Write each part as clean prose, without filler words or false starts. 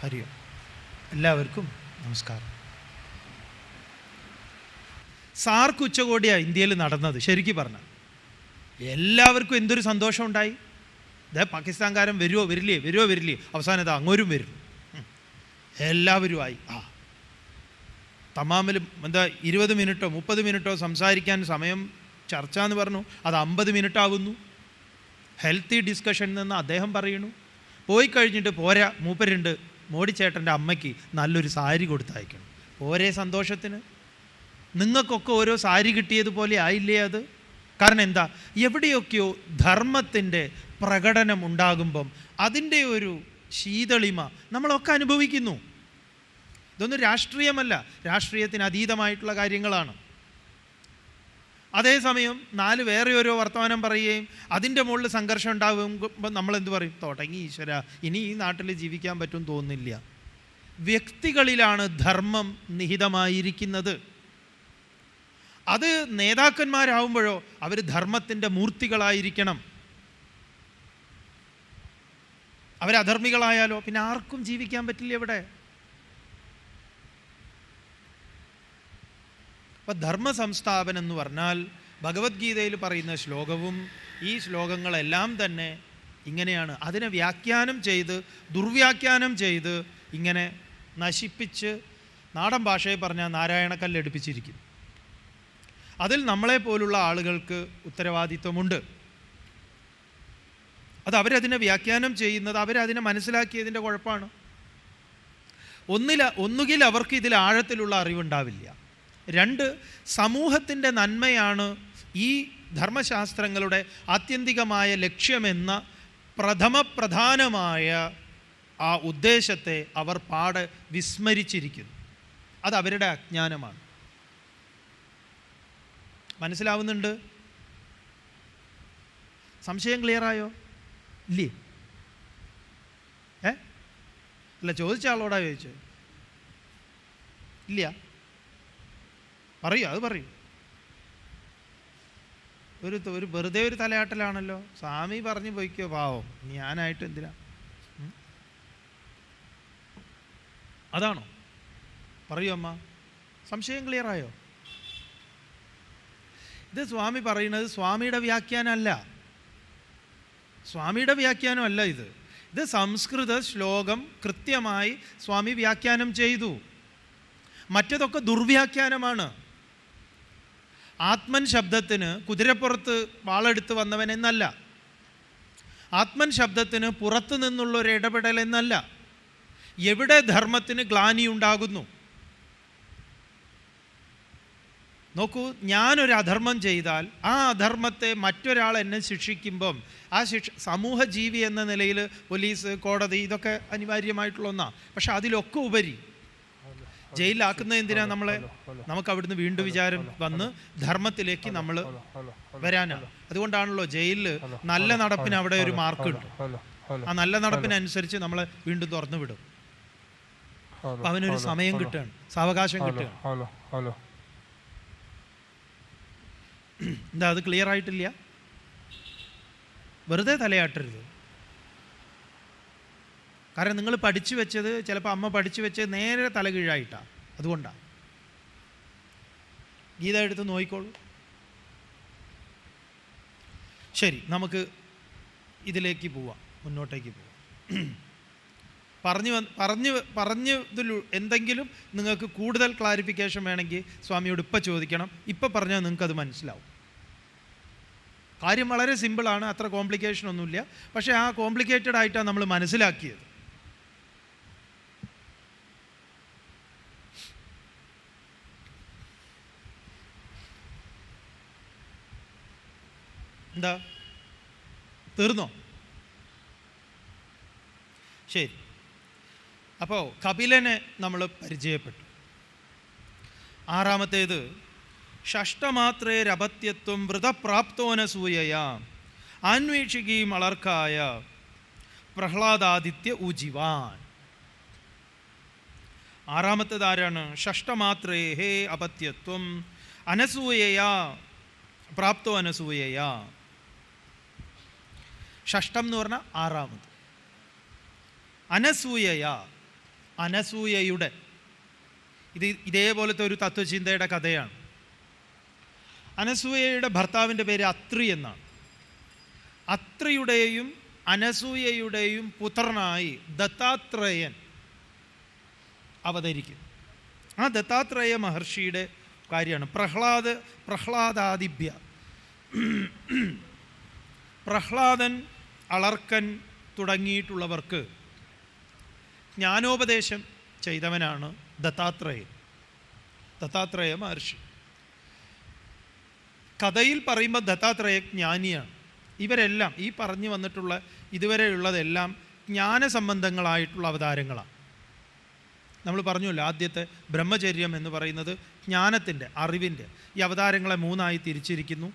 ഹരി ഓം. എല്ലാവർക്കും നമസ്കാരം. സാർക്ക് ഉച്ചകോടിയാണ് ഇന്ത്യയിൽ നടന്നത്. ശരിക്കും പറഞ്ഞാൽ എല്ലാവർക്കും എന്തൊരു സന്തോഷം ഉണ്ടായി. ഇതേ പാകിസ്ഥാൻകാരൻ വരുമോ വരില്ലേ, അവസാനം ഇത് അങ്ങോരും വരും. എല്ലാവരുമായി തമാമിലും 20 മിനിറ്റോ 30 മിനിറ്റോ സംസാരിക്കാൻ സമയം ചർച്ച എന്ന് പറഞ്ഞു, അത് 50 മിനിറ്റ് ആവുന്നു. ഹെൽത്തി ഡിസ്കഷൻ എന്ന് അദ്ദേഹം പറയുന്നു. പോയി കഴിഞ്ഞിട്ട് പോരാ, മൂപ്പരുണ്ട് മോഡി ചേട്ടൻ്റെ അമ്മയ്ക്ക് നല്ലൊരു സാരി കൊടുത്തയക്കണം. ഓരേ സന്തോഷത്തിന് നിങ്ങൾക്കൊക്കെ ഓരോ സാരി കിട്ടിയതുപോലെ ആയില്ലേ അത്? കാരണം എന്താ, എവിടെയൊക്കെയോ ധർമ്മത്തിൻ്റെ പ്രകടനം ഉണ്ടാകുമ്പം അതിൻ്റെ ഒരു ശീതളിമ നമ്മളൊക്കെ അനുഭവിക്കുന്നു. ഇതൊന്നും രാഷ്ട്രീയമല്ല, രാഷ്ട്രീയത്തിന് അതീതമായിട്ടുള്ള കാര്യങ്ങളാണ്. അതേസമയം 4 വേറെ ഓരോ വർത്തമാനം പറയുകയും അതിൻ്റെ മുകളിൽ സംഘർഷം ഉണ്ടാകുമ്പോൾ നമ്മളെന്ത് പറയും? തുടങ്ങി ഈശ്വര, ഇനി ഈ നാട്ടിൽ ജീവിക്കാൻ പറ്റും തോന്നുന്നില്ല. വ്യക്തികളിലാണ് ധർമ്മം നിഹിതമായിരിക്കുന്നത്. അത് നേതാക്കന്മാരാവുമ്പോഴോ അവർ ധർമ്മത്തിൻ്റെ മൂർത്തികളായിരിക്കണം. അവരധർമ്മികളായാലോ പിന്നെ ആർക്കും ജീവിക്കാൻ പറ്റില്ല ഇവിടെ. അപ്പം ധർമ്മ സംസ്ഥാപനം എന്ന് പറഞ്ഞാൽ ഭഗവത്ഗീതയിൽ പറയുന്ന ശ്ലോകവും ഈ ശ്ലോകങ്ങളെല്ലാം തന്നെ ഇങ്ങനെയാണ്. അതിനെ വ്യാഖ്യാനം ചെയ്ത് ദുർവ്യാഖ്യാനം ചെയ്ത് ഇങ്ങനെ നശിപ്പിച്ച് നാടൻ ഭാഷയെ പറഞ്ഞാൽ നാരായണക്കല്ലെടുപ്പിച്ചിരിക്കും. അതിൽ നമ്മളെപ്പോലുള്ള ആളുകൾക്ക് ഉത്തരവാദിത്വമുണ്ട്. അത് അവരതിനെ വ്യാഖ്യാനം ചെയ്യുന്നത്, അവരതിനെ മനസ്സിലാക്കിയതിൻ്റെ കുഴപ്പമാണ്. ഒന്നുകിൽ അവർക്ക് ഇതിൽ ആഴത്തിലുള്ള അറിവുണ്ടാവില്ല. 2, സമൂഹത്തിൻ്റെ നന്മയാണ് ഈ ധർമ്മശാസ്ത്രങ്ങളുടെ ആത്യന്തികമായ ലക്ഷ്യമെന്ന പ്രധാനമായ ആ ഉദ്ദേശത്തെ അവർ പാടെ വിസ്മരിച്ചിരിക്കുന്നു. അത് അവരുടെ അജ്ഞാനമാണ്. മനസ്സിലാവുന്നുണ്ട്? സംശയം ക്ലിയറായോ? ഇല്ലേ? അല്ല, ചോദിച്ച ആളോടാ ചോദിച്ചത്? ഇല്ല, പറയൂ, അത് പറയൂ. ഒരു വെറുതെ ഒരു തലയാട്ടലാണല്ലോ. സ്വാമി പറഞ്ഞു പോയിക്കോ, പാവം, ഞാനായിട്ട് എന്തിനാ? അതാണോ? പറയൂ അമ്മ, സംശയം ക്ലിയറായോ? ഇത് സ്വാമി പറയുന്നത് സ്വാമിയുടെ വ്യാഖ്യാനമല്ല, സ്വാമിയുടെ വ്യാഖ്യാനമല്ല ഇത് സംസ്കൃത ശ്ലോകം കൃത്യമായി സ്വാമി വ്യാഖ്യാനം ചെയ്തു. മറ്റതൊക്കെ ദുർവ്യാഖ്യാനമാണ്. ആത്മൻ ശബ്ദത്തിന് കുതിരപ്പുറത്ത് വാളെടുത്ത് വന്നവൻ എന്നല്ല, ആത്മൻ ശബ്ദത്തിന് പുറത്തു നിന്നുള്ളൊരു ഇടപെടൽ എന്നല്ല. എവിടെ ധർമ്മത്തിന് ഗ്ലാനി ഉണ്ടാകുന്നു? നോക്കൂ, ഞാനൊരു അധർമ്മം ചെയ്താൽ ആ അധർമ്മത്തെ മറ്റൊരാൾ എന്നെ ശിക്ഷിക്കുമ്പം ആ സമൂഹ ജീവി എന്ന നിലയിൽ പോലീസ്, കോടതി ഇതൊക്കെ അനിവാര്യമായിട്ടുള്ള ഒന്നാണ്. പക്ഷെ അതിലൊക്കെ ഉപരി ജയിലിലാക്കുന്ന എന്തിനാ നമ്മളെ? നമുക്ക് അവിടുന്ന് വീണ്ടും വിചാരം വന്ന് ധർമ്മത്തിലേക്ക് നമ്മൾ വരാനാണ്. അതുകൊണ്ടാണല്ലോ ജയിലിൽ നല്ല നടപ്പിന് അവിടെ ഒരു മാർക്കുണ്ട്. ആ നല്ല നടപ്പിനനുസരിച്ച് നമ്മളെ വീണ്ടും തുറന്നു വിടും. അപ്പം അവനൊരു സമയം കിട്ടുകയാണ്, സാവകാശം കിട്ടുകയാണ്. എന്താ അത് ക്ലിയർ ആയിട്ടില്ല? വെറുതെ തലയാട്ടരുത്. കാരണം നിങ്ങൾ പഠിച്ചു വെച്ചത്, ചിലപ്പോൾ അമ്മ പഠിച്ചു വെച്ചത് നേരെ തലകീഴായിട്ടാണ്. അതുകൊണ്ടാണ്. ഗീത എടുത്ത് നോക്കിക്കോളൂ. ശരി, നമുക്ക് ഇതിലേക്ക് പോവാം, മുന്നോട്ടേക്ക് പോവാം. പറഞ്ഞതിൽ എന്തെങ്കിലും നിങ്ങൾക്ക് കൂടുതൽ ക്ലാരിഫിക്കേഷൻ വേണമെങ്കിൽ സ്വാമിയോട് ഇപ്പം ചോദിക്കണം. ഇപ്പം പറഞ്ഞാൽ നിങ്ങൾക്കത് മനസ്സിലാവും. കാര്യം വളരെ സിമ്പിളാണ്, അത്ര കോംപ്ലിക്കേഷൻ ഒന്നുമില്ല. പക്ഷേ ആ കോംപ്ലിക്കേറ്റഡ് ആയിട്ടാണ് നമ്മൾ മനസ്സിലാക്കിയത്. എന്താ, തീർന്നോ? ശരി. അപ്പോൾ കപിലനെ നമ്മൾ പരിചയപ്പെട്ടു. 6-ാമത്തേത് ഷഷ്ടമാത്രേരപത്യത്വം വൃതപ്രാപ്തോനസൂയയാ അന്വേഷികീം അളർക്കായ പ്രഹ്ലാദാദിത്യ ഊജിവാൻ. 6-ാമത്തേത് ആരാണ്? ഷഷ്ടമാത്രേ അപത്യത്വം അനസൂയയാ പ്രാപ്തോ അനസൂയയാ. ഷഷ്ടം എന്ന് പറഞ്ഞാൽ 6-ാമത്. അനസൂയയാ അനസൂയയുടെ ഇതേപോലത്തെ ഒരു തത്വചിന്തയുടെ കഥയാണ്. അനസൂയയുടെ ഭർത്താവിൻ്റെ പേര് അത്രി എന്നാണ്. അത്രിയുടെയും അനസൂയയുടെയും പുത്രനായി ദത്താത്രേയൻ അവതരിക്കും. ആ ദത്താത്രേയ മഹർഷിയുടെ കാര്യമാണ് പ്രഹ്ലാദാദിഭ്യ. പ്രഹ്ലാദൻ, അളർക്കൻ തുടങ്ങിയിട്ടുള്ളവർക്ക് ജ്ഞാനോപദേശം ചെയ്തവനാണ് ദത്താത്രേയ മഹർഷി. കഥയിൽ പറയുമ്പോൾ ദത്താത്രേയ ജ്ഞാനിയാണ്. ഇവരെല്ലാം ഈ പറഞ്ഞു വന്നിട്ടുള്ള ഇതുവരെയുള്ളതെല്ലാം ജ്ഞാനസംബന്ധങ്ങളായിട്ടുള്ള അവതാരങ്ങളാണ്. നമ്മൾ പറഞ്ഞല്ലോ, ആദ്യത്തെ ബ്രഹ്മചര്യം എന്ന് പറയുന്നത് ജ്ഞാനത്തിൻ്റെ, അറിവിൻ്റെ. ഈ അവതാരങ്ങളെ മൂന്നായി തിരിച്ചിരിക്കുന്നു.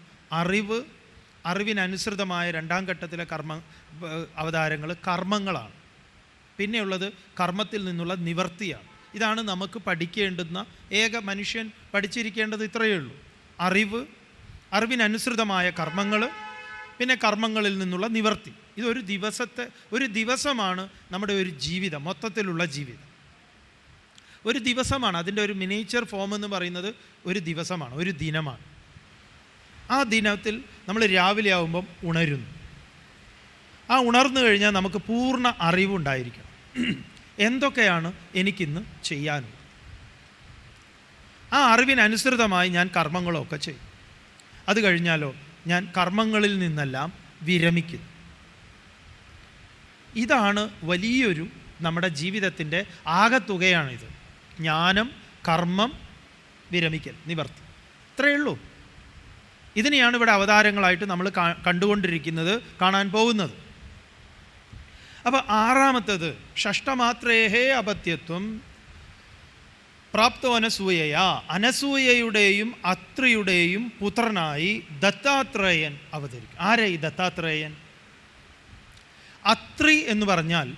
അറിവിനനുസൃതമായ രണ്ടാം ഘട്ടത്തിലെ അവതാരങ്ങൾ കർമ്മങ്ങളാണ്. പിന്നെയുള്ളത് കർമ്മത്തിൽ നിന്നുള്ള നിവർത്തിയാണ്. ഇതാണ് നമുക്ക് പഠിക്കേണ്ടുന്ന മനുഷ്യൻ പഠിച്ചിരിക്കേണ്ടത് ഇത്രയേ ഉള്ളൂ. അറിവിനനുസൃതമായ കർമ്മങ്ങൾ, പിന്നെ കർമ്മങ്ങളിൽ നിന്നുള്ള നിവർത്തി. ഒരു ദിവസമാണ് നമ്മുടെ ഒരു ജീവിതം, മൊത്തത്തിലുള്ള ജീവിതം ഒരു ദിവസമാണ്. അതിൻ്റെ ഒരു മിനിയേച്ചർ ഫോം എന്ന് പറയുന്നത് ഒരു ദിവസമാണ്, ഒരു ദിനമാണ്. ആ ദിനത്തിൽ നമ്മൾ രാവിലെ ആകുമ്പം ഉണരുന്നു. ആ ഉണർന്നു കഴിഞ്ഞാൽ നമുക്ക് പൂർണ്ണ അറിവുണ്ടായിരിക്കണം. എന്തൊക്കെയാണ് എനിക്കിന്ന് ചെയ്യാനുള്ളത്. ആ അറിവിനനുസൃതമായി ഞാൻ കർമ്മങ്ങളൊക്കെ ചെയ്യും. അത് കഴിഞ്ഞാലോ ഞാൻ കർമ്മങ്ങളിൽ നിന്നെല്ലാം വിരമിക്കുന്നു. ഇതാണ് വലിയൊരു നമ്മുടെ ജീവിതത്തിൻ്റെ ആകത്തുകയാണിത്. ജ്ഞാനം, കർമ്മം, വിരമിക്കൽ, നിവർത്തി. ഇത്രയേ ഉള്ളൂ. ഇതിനെയാണ് ഇവിടെ അവതാരങ്ങളായിട്ട് നമ്മൾ കണ്ടുകൊണ്ടിരിക്കുന്നത്, കാണാൻ പോകുന്നത്. അപ്പോൾ ആറാമത്തേത് ഷഷ്ടമാത്രേഹേ അപത്യത്വം പ്രാപ്തോ അനസൂയയാ. അനസൂയയുടെയും അത്രിയുടെയും പുത്രനായി ദത്താത്രേയൻ അവതരിക്കും. ആരെ ഈ ദത്താത്രേയൻ? അത്രി എന്ന് പറഞ്ഞാൽ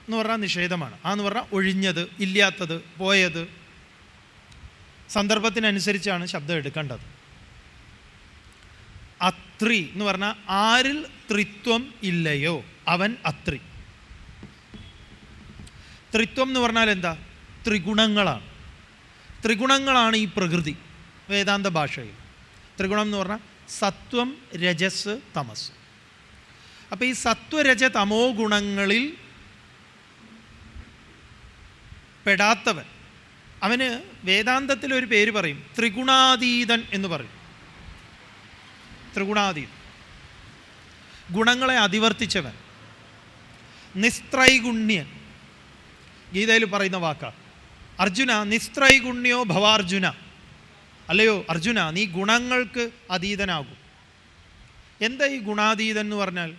എന്ന് പറഞ്ഞാൽ നിഷേധമാണ്. എന്ന് പറഞ്ഞാൽ ഒഴിഞ്ഞത്, ഇല്ലാത്തത്, പോയത്. സന്ദർഭത്തിനനുസരിച്ചാണ് ശബ്ദം എടുക്കേണ്ടത്. അത്രി എന്ന് പറഞ്ഞാൽ ആരിൽ ത്രിത്വം ഇല്ലയോ അവൻ അത്രി. ത്രിത്വം എന്ന് പറഞ്ഞാൽ എന്താ? ത്രിഗുണങ്ങളാണ്. ത്രിഗുണങ്ങളാണ് ഈ പ്രകൃതി വേദാന്ത ഭാഷയിൽ. ത്രിഗുണം എന്ന് പറഞ്ഞാൽ സത്വം, രജസ്, തമസ്. അപ്പോൾ ഈ സത്വരജ തമോ ഗുണങ്ങളിൽ പെടാത്തവൻ, അവന് വേദാന്തത്തിൽ ഒരു പേര് പറയും, ത്രിഗുണാതീതൻ എന്ന് പറയും. ത്രിഗുണാതീതൻ, ഗുണങ്ങളെ അതിവർത്തിച്ചവൻ, നിസ്ത്രൈഗുണ്യൻ. ഗീതയിൽ പറയുന്ന വാക്കാണ്. അർജുന നിസ്ത്രൈഗുണ്യോ ഭവാർജുന. അല്ലയോ അർജുന, നീ ഗുണങ്ങൾക്ക് അതീതനാകും. എന്താ ഈ ഗുണാതീതൻ എന്ന് പറഞ്ഞാൽ?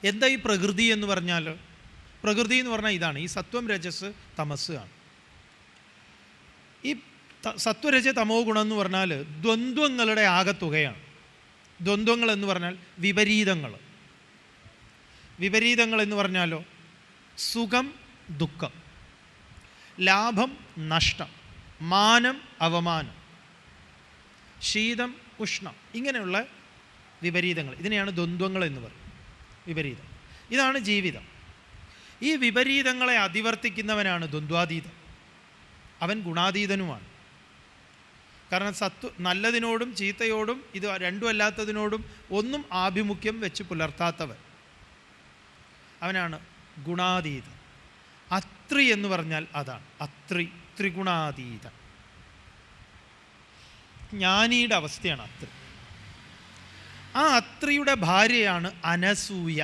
എന്താ ഈ പ്രകൃതി എന്ന് പറഞ്ഞാൽ? പ്രകൃതി എന്ന് പറഞ്ഞാൽ ഇതാണ്, ഈ സത്വം, രജസ്, തമസ് ആണ്. ഈ സത്വരജ തമോ ഗുണം എന്ന് പറഞ്ഞാൽ ദ്വന്ദ്വങ്ങളുടെ ആകത്തുകയാണ്. ദ്വന്ദ്വങ്ങൾ എന്ന് പറഞ്ഞാൽ വിപരീതങ്ങൾ. വിപരീതങ്ങൾ എന്ന് പറഞ്ഞാലോ സുഖം, ദുഃഖം, ലാഭം, നഷ്ടം, മാനം, അവമാനം, ശീതം, ഉഷ്ണം, ഇങ്ങനെയുള്ള വിപരീതങ്ങൾ. ഇതിനെയാണ് ദ്വന്ദ്വങ്ങൾ എന്ന് പറയും. വിപരീതം. ഇതാണ് ജീവിതം. ഈ വിപരീതങ്ങളെ അതിവർത്തിക്കുന്നവനാണ് ദ്വന്ദ്വാതീതൻ. അവൻ ഗുണാതീതനുമാണ്. കാരണം നല്ലതിനോടും ചീത്തയോടും ഇത് രണ്ടും അല്ലാത്തതിനോടും ഒന്നും ആഭിമുഖ്യം വെച്ച് പുലർത്താത്തവൻ അവനാണ് ഗുണാതീതൻ. അത്രി എന്ന് പറഞ്ഞാൽ അതാണ്. അത്രി, ത്രിഗുണാതീതൻ. ജ്ഞാനിയുടെ അവസ്ഥയാണ് അത്രി. ആ അത്രിയുടെ ഭാര്യയാണ് അനസൂയ.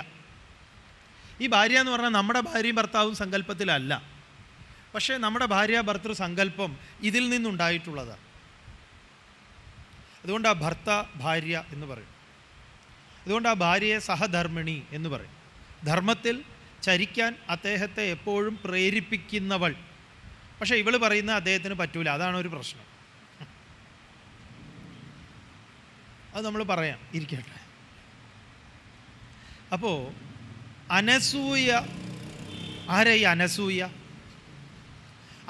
ഈ ഭാര്യ എന്ന് പറഞ്ഞാൽ നമ്മുടെ ഭാര്യയും ഭർത്താവും സങ്കല്പത്തിലല്ല, പക്ഷേ നമ്മുടെ ഭാര്യ ഭർത്തൃ സങ്കല്പം ഇതിൽ നിന്നുണ്ടായിട്ടുള്ളതാണ്. അതുകൊണ്ട് ആ ഭാര്യ എന്ന് പറയും. അതുകൊണ്ട് ആ ഭാര്യയെ സഹധർമ്മിണി എന്ന് പറയും. ധർമ്മത്തിൽ ചരിക്കാൻ അദ്ദേഹത്തെ എപ്പോഴും പ്രേരിപ്പിക്കുന്നവൾ. പക്ഷേ ഇവൾ പറയുന്ന അദ്ദേഹത്തിന് പറ്റൂല. അതാണ് ഒരു പ്രശ്നം. അത് നമ്മൾ പറയാം, ഇരിക്കട്ടെ. അപ്പോൾ അനസൂയ ആരാ? ഈ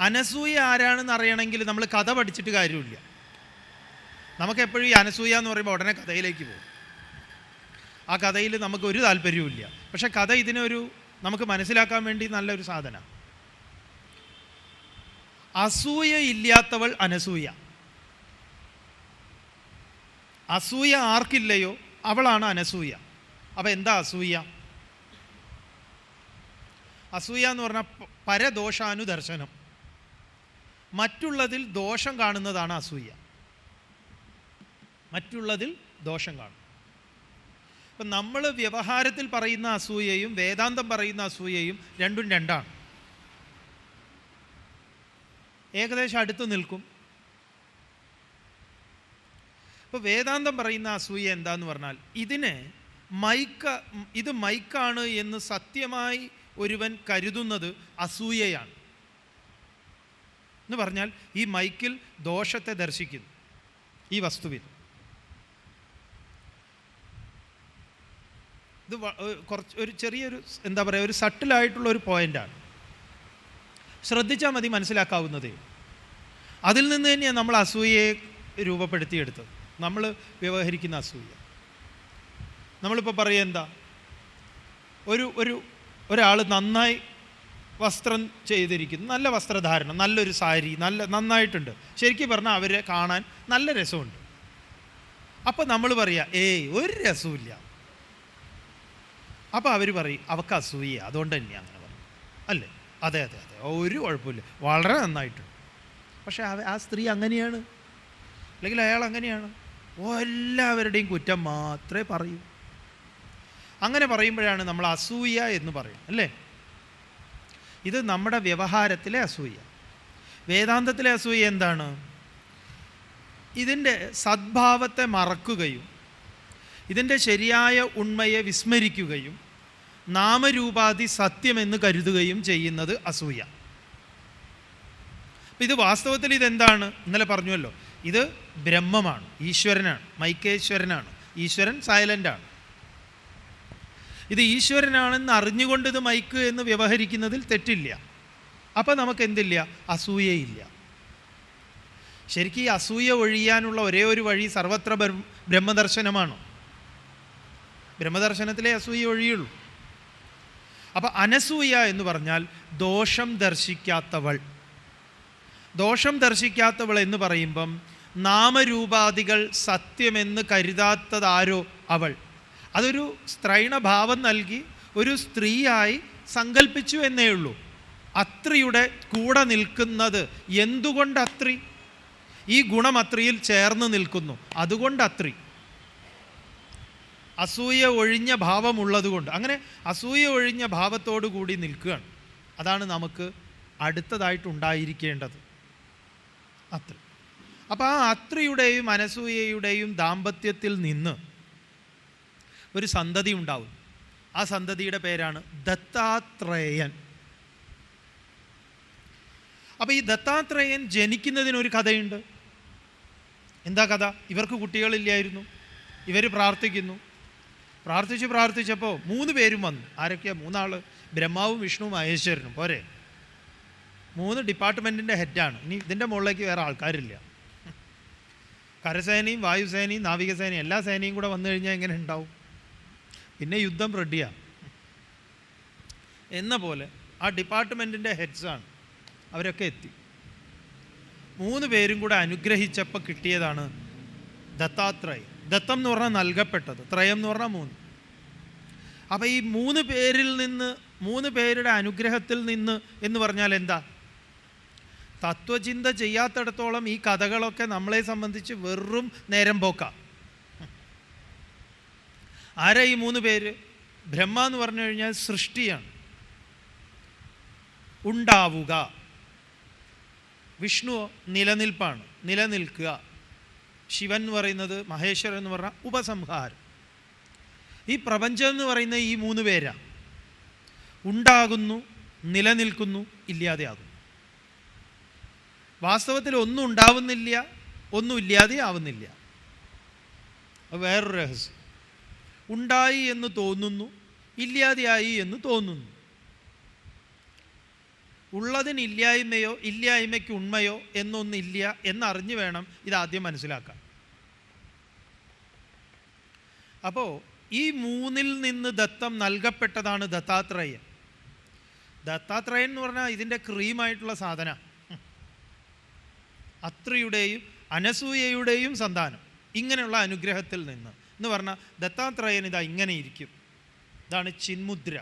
അനസൂയ ആരാണെന്ന് അറിയണമെങ്കിൽ നമ്മൾ കഥ പഠിച്ചിട്ട് കാര്യമില്ല. നമുക്കെപ്പോഴും ഈ അനസൂയ എന്ന് പറയുമ്പോൾ ഉടനെ കഥയിലേക്ക് പോകും. ആ കഥയിൽ നമുക്കൊരു താല്പര്യവുമില്ല. പക്ഷെ കഥ ഇതിനൊരു നമുക്ക് മനസ്സിലാക്കാൻ വേണ്ടി നല്ലൊരു സാധന. അസൂയ ഇല്ലാത്തവൾ അനസൂയ. അസൂയ ആർക്കില്ലയോ അവളാണ് അനസൂയ. അപ്പം എന്താ അസൂയ? അസൂയ എന്ന് പറഞ്ഞാൽ പരദോഷാനുദർശനം, മറ്റുള്ളതിൽ ദോഷം കാണുന്നതാണ് അസൂയ. മറ്റുള്ളതിൽ ദോഷം കാണും. ഇപ്പം നമ്മൾ വ്യവഹാരത്തിൽ പറയുന്ന അസൂയയും വേദാന്തം പറയുന്ന അസൂയയും രണ്ടും രണ്ടാണ്. ഏകദേശം അടുത്ത് നിൽക്കും. ഇപ്പോൾ വേദാന്തം പറയുന്ന അസൂയ എന്താന്ന് പറഞ്ഞാൽ ഇത് മൈക്കാണ് എന്ന് സത്യമായി ഒരുവൻ കരുതുന്നത് അസൂയയാണ് എന്ന് പറഞ്ഞാൽ ഈ മൈക്കിൽ ദോഷത്തെ ദർശിക്കുന്നു ഈ വസ്തുവിൽ. ഇത് കുറച്ച് ഒരു ചെറിയൊരു എന്താ പറയുക, ഒരു സട്ടിലായിട്ടുള്ള ഒരു പോയിൻ്റാണ്. ശ്രദ്ധിച്ചാൽ മതി, മനസ്സിലാക്കാവുന്നതേ. അതിൽ നിന്ന് തന്നെയാണ് നമ്മൾ അസൂയയെ രൂപപ്പെടുത്തിയെടുത്തത്. നമ്മൾ വ്യവഹരിക്കുന്ന അസൂയ. നമ്മളിപ്പോൾ പറയുക എന്താ, ഒരാൾ നന്നായി വസ്ത്രം ചെയ്തിരിക്കുന്നു, നല്ല വസ്ത്രധാരണം, നല്ലൊരു സാരി, നന്നായിട്ടുണ്ട്. ശരിക്കും പറഞ്ഞാൽ അവരെ കാണാൻ നല്ല രസമുണ്ട്. അപ്പം നമ്മൾ പറയുക ഒരു രസമില്ല. അപ്പോൾ അവർ പറയും അവൾക്ക് അസൂയ, അതുകൊണ്ട് തന്നെയാണ് അങ്ങനെ പറയും, അല്ലേ? അതെ അതെ അതെ, ഒരു കുഴപ്പമില്ല, വളരെ നന്നായിട്ടുണ്ട്. പക്ഷേ ആ സ്ത്രീ അങ്ങനെയാണ്, അല്ലെങ്കിൽ അയാൾ അങ്ങനെയാണ്. എല്ലാവരുടെയും കുറ്റം മാത്രമേ പറയൂ. അങ്ങനെ പറയുമ്പോഴാണ് നമ്മൾ അസൂയ എന്ന് പറയും, അല്ലേ? ഇത് നമ്മുടെ വ്യവഹാരത്തിലെ അസൂയ. വേദാന്തത്തിലെ അസൂയ എന്താണ്? ഇതിൻ്റെ സദ്ഭാവത്തെ മറക്കുകയും ഇതിൻ്റെ ശരിയായ ഉണ്മയെ വിസ്മരിക്കുകയും നാമരൂപാധി സത്യമെന്ന് കരുതുകയും ചെയ്യുന്നത് അസൂയ. ഇത് വാസ്തവത്തിൽ ഇതെന്താണ്? ഇന്നലെ പറഞ്ഞുവല്ലോ, ഇത് ബ്രഹ്മമാണ്, ഈശ്വരനാണ്, മൈക്കേശ്വരനാണ്. ഈശ്വരൻ സൈലൻ്റാണ്. ഇത് ഈശ്വരനാണെന്ന് അറിഞ്ഞുകൊണ്ട് ഇത് മൈക്ക് എന്ന് വ്യവഹരിക്കുന്നതിൽ തെറ്റില്ല. അപ്പം നമുക്ക് എന്തില്ല? അസൂയയില്ല. ശരിക്കും ഈ അസൂയ ഒഴിയാനുള്ള ഒരേ ഒരു വഴി സർവത്ര ബ്രഹ്മദർശനമാണ്. ബ്രഹ്മദർശനത്തിലെ അസൂയ ഒഴിയുള്ളൂ. അപ്പം അനസൂയ എന്ന് പറഞ്ഞാൽ ദോഷം ദർശിക്കാത്തവൾ. ദോഷം ദർശിക്കാത്തവൾ എന്ന് പറയുമ്പം നാമരൂപാദികൾ സത്യമെന്ന് കരുതാത്തതാരോ അവൾ. അതൊരു സ്ത്രൈണഭാവം നൽകി ഒരു സ്ത്രീയായി സങ്കല്പിച്ചു എന്നേ ഉള്ളൂ. അത്രിയുടെ കൂടെ നിൽക്കുന്നത് എന്തുകൊണ്ട് അത്രി? ഈ ഗുണം അത്രിയിൽ ചേർന്ന് നിൽക്കുന്നു, അതുകൊണ്ട് അത്രി. അസൂയ ഒഴിഞ്ഞ ഭാവമുള്ളതുകൊണ്ട് അങ്ങനെ അസൂയ ഒഴിഞ്ഞ ഭാവത്തോടു കൂടി നിൽക്കുകയാണ്. അതാണ് നമുക്ക് അടുത്തതായിട്ടുണ്ടായിരിക്കേണ്ടത്, അത്രി. അപ്പോൾ ആ അത്രിയുടെയും അനസൂയയുടെയും ദാമ്പത്യത്തിൽ നിന്ന് ഒരു സന്തതി ഉണ്ടാവും. ആ സന്തതിയുടെ പേരാണ് ദത്താത്രേയൻ. അപ്പോൾ ഈ ദത്താത്രേയൻ ജനിക്കുന്നതിനൊരു കഥയുണ്ട്. എന്താ കഥ? ഇവർക്ക് കുട്ടികളില്ലായിരുന്നു. ഇവർ പ്രാർത്ഥിച്ചപ്പോൾ 3 പേരും വന്നു. ആരൊക്കെയാണ്? 3 ആൾ, ബ്രഹ്മാവും വിഷ്ണുവും മഹേശ്വരനും. പോരെ? 3 ഡിപ്പാർട്ട്മെൻറ്റിൻ്റെ ഹെഡാണ്. ഇനി ഇതിൻ്റെ മുകളിലേക്ക് വേറെ ആൾക്കാരില്ല. കരസേനയും വായുസേനയും നാവികസേനയും എല്ലാ സേനയും കൂടെ വന്നു കഴിഞ്ഞാൽ എങ്ങനെ ഉണ്ടാവും? പിന്നെ യുദ്ധം റെഡിയാണ് എന്ന പോലെ ആ ഡിപ്പാർട്ട്മെൻറ്റിൻ്റെ ഹെഡ്സാണ്. അവരൊക്കെ എത്തി. 3 പേരും കൂടെ അനുഗ്രഹിച്ചപ്പോൾ കിട്ടിയതാണ് ദത്താത്രേയം. ദത്തം എന്ന് പറഞ്ഞാൽ നൽകപ്പെട്ടത്, ത്രയം എന്ന് പറഞ്ഞാൽ 3. അപ്പോൾ ഈ 3 പേരിൽ നിന്ന്, 3 പേരുടെ അനുഗ്രഹത്തിൽ നിന്ന് എന്ന് പറഞ്ഞാൽ എന്താ? തത്വചിന്ത ചെയ്യാത്തിടത്തോളം ഈ കഥകളൊക്കെ നമ്മളെ സംബന്ധിച്ച് വെറും നേരം പോക്കാം. ആരാ ഈ 3 പേര്? ബ്രഹ്മ എന്ന് പറഞ്ഞു കഴിഞ്ഞാൽ സൃഷ്ടിയാണ്, ഉണ്ടാവുക. വിഷ്ണു നിലനിൽപ്പാണ്, നിലനിൽക്കുക. ശിവൻ എന്ന് പറയുന്നത്, മഹേശ്വരൻ എന്ന് പറഞ്ഞാൽ ഉപസംഹാരം. ഈ പ്രപഞ്ചം എന്ന് പറയുന്ന ഈ 3 പേരാണ്. ഉണ്ടാകുന്നു, നിലനിൽക്കുന്നു, ഇല്ലാതെയാകുന്നു. വാസ്തവത്തിൽ ഒന്നും ഉണ്ടാവുന്നില്ല, ഒന്നും ഇല്ലാതെ ആവുന്നില്ല. വേറൊരു രഹസ്യം. ഉണ്ടായി എന്ന് തോന്നുന്നു, ഇല്ലാതെയായി എന്ന് തോന്നുന്നു. ഉള്ളതിന് ഇല്ലായ്മയോ ഇല്ലായ്മയ്ക്ക് ഉണ്മയോ എന്നൊന്നില്ല എന്നറിഞ്ഞു വേണം ഇതാദ്യം മനസ്സിലാക്കാൻ. അപ്പോൾ ഈ 3-ൽ നിന്ന് ദത്തം നൽകപ്പെട്ടതാണ് ദത്താത്രേയൻ. ദത്താത്രേയൻ എന്ന് പറഞ്ഞാൽ ഇതിൻ്റെ ക്രീമായിട്ടുള്ള സാധന. അത്രിയുടെയും അനസൂയയുടെയും സന്താനം. ഇങ്ങനെയുള്ള അനുഗ്രഹത്തിൽ നിന്ന് എന്ന് പറഞ്ഞാൽ ദത്താത്രേയൻ ഇതാ ഇങ്ങനെ ഇരിക്കും. ഇതാണ് ചിന്മുദ്ര,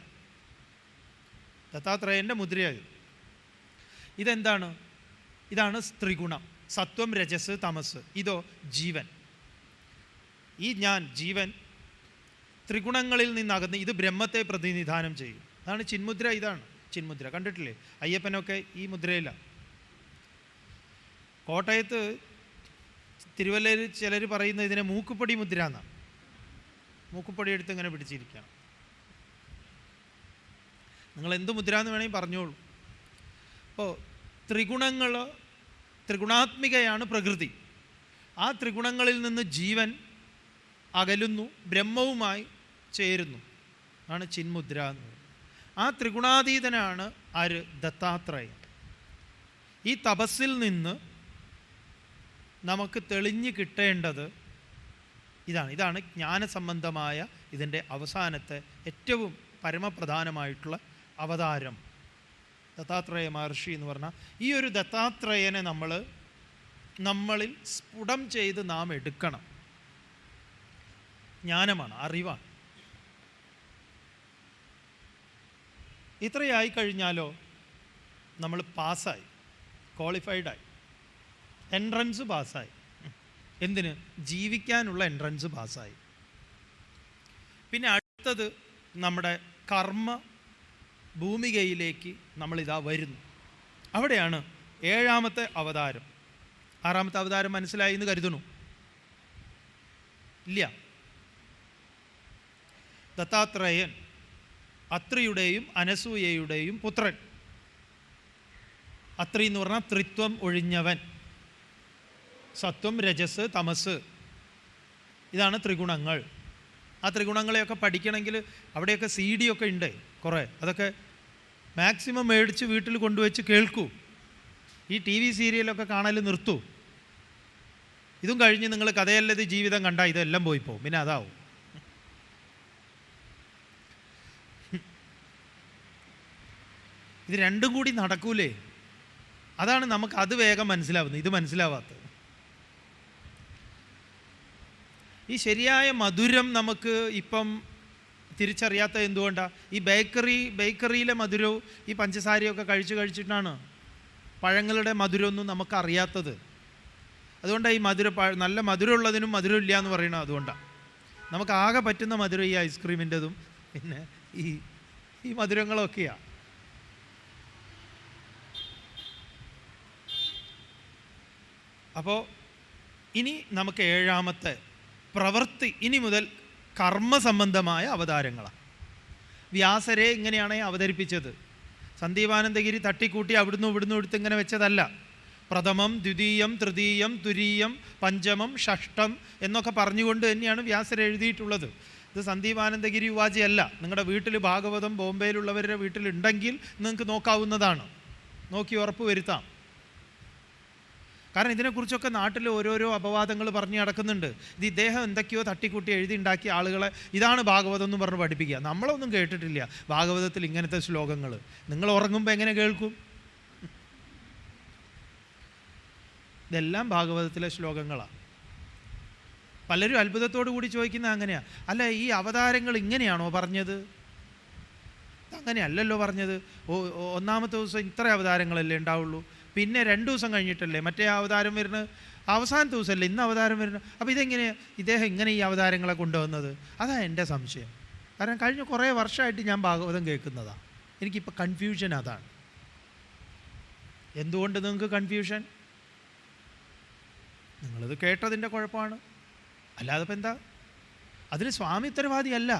ദത്താത്രേയൻ്റെ മുദ്രയായത്. ഇതെന്താണ്? ഇതാണ് ത്രിഗുണം, സത്വം, രജസ്, തമസ്. ഇതോ ജീവൻ. ഈ ഞാൻ ജീവൻ ത്രിഗുണങ്ങളിൽ നിന്നകന്ന് ഇത് ബ്രഹ്മത്തെ പ്രതിനിധാനം ചെയ്യും. അതാണ് ചിന്മുദ്ര. ഇതാണ് ചിന്മുദ്ര. കണ്ടിട്ടില്ലേ? അയ്യപ്പനൊക്കെ ഈ മുദ്രയിലാണ്. കോട്ടയത്ത് തിരുവല്ലയിൽ ചിലർ പറയുന്ന ഇതിനെ മൂക്കുപ്പൊടി മുദ്ര എന്നാണ്. മൂക്കുപ്പൊടി എടുത്ത് ഇങ്ങനെ പിടിച്ചിരിക്കുകയാണ്. നിങ്ങൾ എന്ത് മുദ്ര എന്ന് വേണമെങ്കിൽ പറഞ്ഞോളൂ. അപ്പോൾ ത്രിഗുണാത്മികയാണ് പ്രകൃതി. ആ ത്രിഗുണങ്ങളിൽ നിന്ന് ജീവൻ അകലുന്നു, ബ്രഹ്മവുമായി ചേരുന്നു. ആണ് ചിന്മുദ്ര എന്ന് പറയുന്നത്. ആ ത്രിഗുണാതീതനാണ് ആര്? ദത്താത്രേയൻ. ഈ തപസ്സിൽ നിന്ന് നമുക്ക് തെളിഞ്ഞു കിട്ടേണ്ടത് ഇതാണ് ജ്ഞാനസംബന്ധമായ ഇതിൻ്റെ അവസാനത്തെ ഏറ്റവും പരമപ്രധാനമായിട്ടുള്ള അവതാരം ദത്താത്രേയ മഹർഷി എന്ന് പറഞ്ഞാൽ ഈ ഒരു ദത്താത്രേയനെ നമ്മളിൽ സ്ഫുടം ചെയ്ത് നാം എടുക്കണം. ജ്ഞാനമാണ്, അറിവാണ്. ഇത്രയായി കഴിഞ്ഞാലോ നമ്മൾ പാസ്സായി, ക്വാളിഫൈഡായി, എൻട്രൻസ് പാസ്സായി. എന്തിന്? ജീവിക്കാനുള്ള എൻട്രൻസ് പാസ്സായി. പിന്നെ അടുത്തത് നമ്മുടെ കർമ്മ ഭൂമികയിലേക്ക് നമ്മളിതാ വരുന്നു. അവിടെയാണ് 7ാമത്തെ അവതാരം. 6ാമത്തെ അവതാരം മനസ്സിലായി എന്ന് കരുതുന്നു? ഇല്ല. ദത്താത്രേയൻ അത്രിയുടെയും അനസൂയയുടെയും പുത്രൻ. അത്രി എന്ന് പറഞ്ഞാൽ ത്രിത്വം ഒഴിഞ്ഞവൻ. സത്വം, രജസ്, തമസ്, ഇതാണ് ത്രിഗുണങ്ങൾ. ആ ത്രിഗുണങ്ങളെയൊക്കെ പഠിക്കണമെങ്കിൽ അവിടെയൊക്കെ CD ഒക്കെ ഉണ്ട് കുറേ. അതൊക്കെ മാക്സിമം മേടിച്ച് വീട്ടിൽ കൊണ്ടുവച്ച് കേൾക്കൂ. ഈ TV സീരിയലൊക്കെ കാണൽ നിർത്തൂ. ഇതും കഴിഞ്ഞ് നിങ്ങൾ കഥയല്ലത് ജീവിതം കണ്ടാൽ ഇതെല്ലാം പോയി പോകും. പിന്നെ അതാവും. ഇത് രണ്ടും കൂടി നടക്കൂലേ? അതാണ് നമുക്ക് അത് വേഗം മനസ്സിലാവുന്നത്, ഇത് മനസ്സിലാവാത്തത്. ഈ ശരിയായ മധുരം നമുക്ക് ഇപ്പം തിരിച്ചറിയാത്ത എന്തുകൊണ്ടാണ്? ഈ ബേക്കറിയിലെ മധുരവും ഈ പഞ്ചസാരയൊക്കെ കഴിച്ചിട്ടാണ് പഴങ്ങളുടെ മധുരമൊന്നും നമുക്കറിയാത്തത്. അതുകൊണ്ടാണ് ഈ നല്ല മധുരമുള്ളതിനും മധുരമില്ല എന്ന് പറയുന്നത്. അതുകൊണ്ടാണ് നമുക്ക് ആകെ പറ്റുന്ന മധുരം ഈ ഐസ്ക്രീമിൻ്റെതും പിന്നെ ഈ മധുരങ്ങളൊക്കെയാണ്. അപ്പോൾ ഇനി നമുക്ക് 7ാമത്തെ പ്രവൃത്തി, ഇനി മുതൽ കർമ്മസംബന്ധമായ അവതാരങ്ങളാണ്. വ്യാസരെ ഇങ്ങനെയാണ് അവതരിപ്പിച്ചത്. സന്ദീപാനന്ദഗിരി തട്ടിക്കൂട്ടി അവിടുന്ന് എടുത്ത് ഇങ്ങനെ വെച്ചതല്ല. പ്രഥമം, ദ്വിതീയം, തൃതീയം, തുരീയം, പഞ്ചമം, ഷഷ്ടം എന്നൊക്കെ പറഞ്ഞുകൊണ്ട് തന്നെയാണ് വ്യാസർ എഴുതിയിട്ടുള്ളത്. ഇത് സന്ദീപാനന്ദഗിരി ഉവാചയല്ല. നിങ്ങളുടെ വീട്ടിൽ ഭാഗവതം ബോംബെയിലുള്ളവരുടെ വീട്ടിലുണ്ടെങ്കിൽ നിങ്ങൾക്ക് നോക്കാവുന്നതാണ്, നോക്കി ഉറപ്പ് വരുത്താം. കാരണം ഇതിനെക്കുറിച്ചൊക്കെ നാട്ടിൽ ഓരോരോ അപവാദങ്ങൾ പറഞ്ഞു നടക്കുന്നുണ്ട്. ഇത് ഇദ്ദേഹം എന്തൊക്കെയോ തട്ടിക്കൂട്ടി എഴുതി ഉണ്ടാക്കിയ ആളുകളെ ഇതാണ് ഭാഗവതം എന്ന് പറഞ്ഞ് പഠിപ്പിക്കുക. നമ്മളൊന്നും കേട്ടിട്ടില്ല ഭാഗവതത്തിൽ ഇങ്ങനത്തെ ശ്ലോകങ്ങൾ. നിങ്ങൾ ഉറങ്ങുമ്പോൾ എങ്ങനെ കേൾക്കും? ഇതെല്ലാം ഭാഗവതത്തിലെ ശ്ലോകങ്ങളാണ്. പലരും അത്ഭുതത്തോടു കൂടി ചോദിക്കുന്നത് അങ്ങനെയാണ്. അല്ല, ഈ അവതാരങ്ങൾ ഇങ്ങനെയാണോ പറഞ്ഞത്? അങ്ങനെയല്ലല്ലോ പറഞ്ഞത്. ഒന്നാമത്തെ ദിവസം ഇത്ര അവതാരങ്ങളല്ലേ ഉണ്ടാവുള്ളൂ, പിന്നെ 2 ദിവസം കഴിഞ്ഞിട്ടല്ലേ മറ്റേ അവതാരം വരുന്നത്, അവസാനത്തെ ദിവസമല്ലേ ഇന്ന് അവതാരം വരുന്നത്. അപ്പോൾ ഇതെങ്ങനെയാണ് ഇദ്ദേഹം ഇങ്ങനെ ഈ അവതാരങ്ങളെ കൊണ്ടുവന്നത്? അതാണ് എൻ്റെ സംശയം. കാരണം കഴിഞ്ഞ കുറേ വർഷമായിട്ട് ഞാൻ ഭാഗവതം കേൾക്കുന്നതാണ്. എനിക്കിപ്പോൾ കൺഫ്യൂഷൻ അതാണ്. എന്തുകൊണ്ട് നിങ്ങൾക്ക് കൺഫ്യൂഷൻ? നിങ്ങളിത് കേട്ടതിൻ്റെ കുഴപ്പമാണ്, അല്ലാതെ ഇപ്പം എന്താ? അതിന് സ്വാമി ഉത്തരവാദിയല്ല.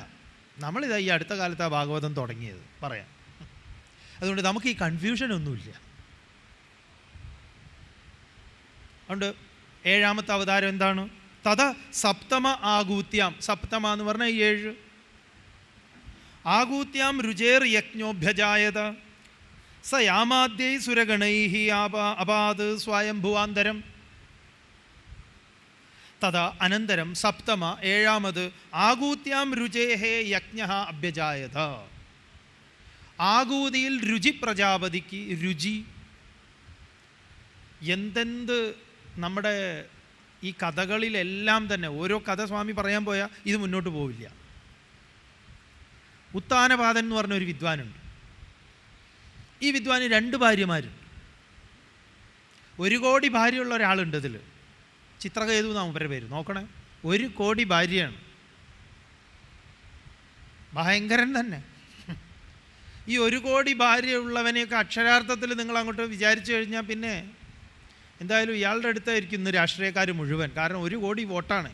നമ്മളിതാ ഈ അടുത്ത കാലത്ത് ആ ഭാഗവതം തുടങ്ങിയത് പറയാം. അതുകൊണ്ട് നമുക്ക് ഈ കൺഫ്യൂഷനൊന്നുമില്ല. അതുകൊണ്ട് 7ാമത്തെ അവതാരം എന്താണ്? തഥ സപ്തമ ആകൂത്യാം. സപ്തമ എന്ന് പറഞ്ഞാൽ 7. ആകൂത്യാം രുചേർ യജ്ഞോഭ്യജായത സ യാമാദ്യൈ സുരഗണൈഃ അപാത് സ്വയംഭുവാന്തരം. തഥാ അനന്തരം സപ്തമ 7ാമത് ആകൂത്യാം രുചേഹേ യജ്ഞ അഭ്യജായത. ആകൂതിയിൽ രുചി പ്രജാപതിക്ക് രുചി. എന്തെന്ത് നമ്മുടെ ഈ കഥകളിലെല്ലാം തന്നെ ഓരോ കഥ സ്വാമി പറയാൻ പോയാൽ ഇത് മുന്നോട്ട് പോവില്ല. ഉത്താനപാദൻ എന്ന് പറഞ്ഞൊരു വിദ്വാനുണ്ട്. ഈ വിദ്വാന് 2 ഭാര്യമാരുണ്ട്. 1 കോടി ഭാര്യയുള്ള ഒരാളുണ്ട്. ഇതിൽ ചിത്രകേതു എന്നാണ് അവരുടെ പേര്. നോക്കണേ, 1 കോടി ഭാര്യയാണ്. ഭയങ്കരൻ തന്നെ. ഈ 1 കോടി ഭാര്യ ഉള്ളവനെയൊക്കെ അക്ഷരാർത്ഥത്തിൽ നിങ്ങൾ അങ്ങോട്ട് വിചാരിച്ചു കഴിഞ്ഞാൽ പിന്നെ എന്തായാലും ഇയാളുടെ അടുത്തായിരിക്കും ഇന്ന് രാഷ്ട്രീയക്കാർ മുഴുവൻ. കാരണം 1 കോടി വോട്ടാണ്.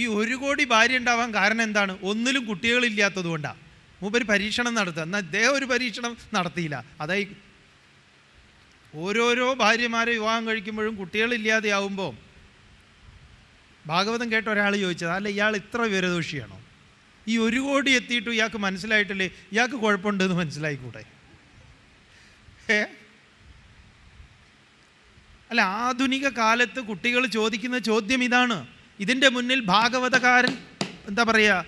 ഈ 1 കോടി ഭാര്യ ഉണ്ടാവാൻ കാരണം എന്താണ്? ഒന്നിലും കുട്ടികളില്ലാത്തത് കൊണ്ടാണ്. മൂപ്പര് പരീക്ഷണം നടത്തുക. എന്നാൽ ഇദ്ദേഹം ഒരു പരീക്ഷണം നടത്തിയില്ല. അതായി ഓരോരോ ഭാര്യമാരെ വിവാഹം കഴിക്കുമ്പോഴും കുട്ടികളില്ലാതെയാവുമ്പോൾ ഭാഗവതം കേട്ട ഒരാൾ ചോദിച്ചത്, അല്ല ഇയാൾ ഇത്ര വിവരദോഷിയാണോ? ഈ 1 കോടി എത്തിയിട്ടും ഇയാൾക്ക് മനസ്സിലായിട്ടില്ലേ ഇയാൾക്ക് കുഴപ്പമുണ്ടെന്ന് മനസ്സിലായിക്കൂടെ? അല്ല, ആധുനിക കാലത്ത് കുട്ടികൾ ചോദിക്കുന്ന ചോദ്യം ഇതാണ്. ഇതിൻ്റെ മുന്നിൽ ഭാഗവതകാരൻ എന്താ പറയുക,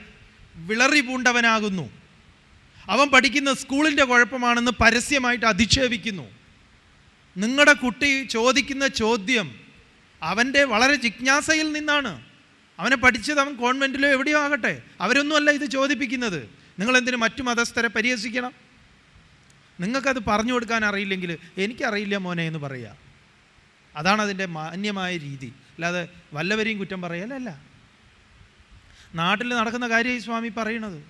വിളറി പൂണ്ടവനാകുന്നു. അവൻ പഠിക്കുന്ന സ്കൂളിൻ്റെ കുഴപ്പമാണെന്ന് പരസ്യമായിട്ട് അധിക്ഷേപിക്കുന്നു. നിങ്ങളുടെ കുട്ടി ചോദിക്കുന്ന ചോദ്യം അവൻ്റെ വളരെ ജിജ്ഞാസയിൽ നിന്നാണ്. അവനെ പഠിച്ചത് അവൻ കോൺവെൻറ്റിലോ എവിടെയോ ആകട്ടെ, അവരൊന്നുമല്ല ഇത് ചോദിപ്പിക്കുന്നത്. നിങ്ങളെന്തിനു മറ്റു മതസ്ഥരെ പരിഹസിക്കണം? നിങ്ങൾക്കത് പറഞ്ഞു കൊടുക്കാൻ അറിയില്ലെങ്കിൽ എനിക്കറിയില്ല മോനെ എന്ന് പറയുക. അതാണ് അതിൻ്റെ മാന്യമായ രീതി. അല്ലാതെ വല്ലവരെയും കുറ്റം പറയലല്ല. നാട്ടിൽ നടക്കുന്ന കാര്യമായി സ്വാമി പറയണത്.